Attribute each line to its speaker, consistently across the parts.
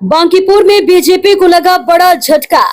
Speaker 1: बांकीपुर में बीजेपी को लगा बड़ा झटका।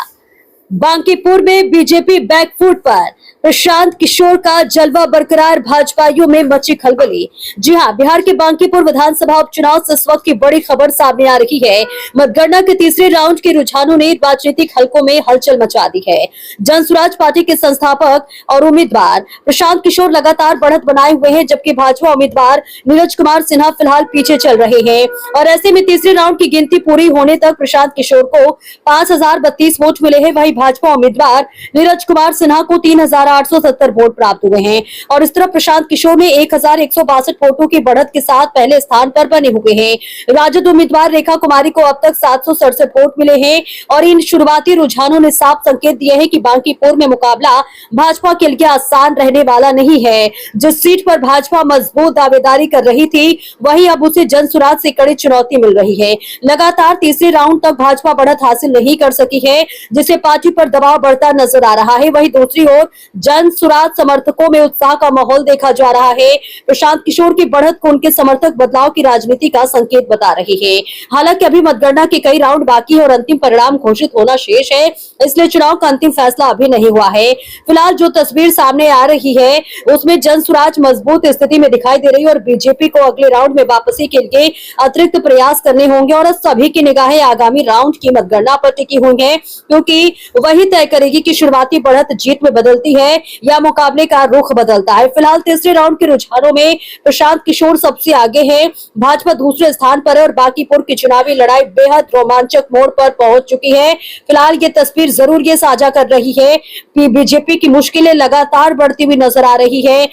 Speaker 1: बांकीपुर में बीजेपी बैकफुट पर, प्रशांत किशोर का जलवा बरकरार, भाजपाइयों में मची खलबली। जी हां, बिहार के बांकीपुर विधानसभा उपचुनाव से इस वक्त की बड़ी खबर सामने आ रही है। मतगणना के तीसरे राउंड के रुझानों ने राजनीतिक हलकों में हलचल मचा दी है। जनसुराज पार्टी के संस्थापक और उम्मीदवार प्रशांत किशोर लगातार बढ़त बनाए हुए हैं, जबकि भाजपा उम्मीदवार नीरज कुमार सिन्हा फिलहाल पीछे चल रहे हैं। और ऐसे में तीसरे राउंड की गिनती पूरी होने तक प्रशांत किशोर को 5032 वोट मिले हैं। वहीं भाजपा उम्मीदवार नीरज कुमार सिन्हा को 3870 वोट प्राप्त हुए हैं। और इस तरह प्रशांत किशोर ने 1162 वोटों की बढ़त के साथ पहले स्थान पर बने हुए हैं। राजद उम्मीदवार रेखा कुमारी को अब तक 767 वोट मिले हैं। और इन शुरुआती रुझानों ने साफ संकेत दिए हैं कि बांकीपुर में मुकाबला भाजपा के लिए आसान रहने वाला नहीं है। जिस सीट पर भाजपा मजबूत दावेदारी कर रही थी, वहीं अब उसे जनसुराज से कड़ी चुनौती मिल रही है। लगातार तीसरे राउंड तक भाजपा बढ़त हासिल नहीं कर सकी है, जिससे पार्टी पर दबाव बढ़ता नजर आ रहा है। वहीं दूसरी ओर जनसुराज समर्थकों में उत्साह का माहौल देखा जा रहा है। प्रशांत किशोर की बढ़त को उनके समर्थक बदलाव की राजनीति का संकेत बता रहे हैं। हालांकि अभी मतगणना के कई राउंड बाकी है और अंतिम परिणाम घोषित होना शेष है, इसलिए चुनाव का अंतिम फैसला अभी नहीं हुआ है। फिलहाल जो तस्वीर सामने आ रही है, उसमें जनसुराज मजबूत स्थिति में दिखाई दे रही है और बीजेपी को अगले राउंड में वापसी के लिए अतिरिक्त प्रयास करने होंगे। और सभी की निगाहें आगामी राउंड की मतगणना पर टिकी हुई है, क्योंकि वही तय करेगी कि शुरुआती बढ़त जीत में बदलती है या मुकाबले का रुख बदलता है। फिलहाल तीसरे राउंड के रुझानों में प्रशांत किशोर सबसे आगे है, भाजपा दूसरे स्थान पर है और बांकीपुर की चुनावी लड़ाई बेहद रोमांचक मोड़ पर पहुंच चुकी है। फिलहाल ये तस्वीर जरूर ये साझा कर रही है कि बीजेपी की मुश्किलें लगातार बढ़ती हुई नजर आ रही है।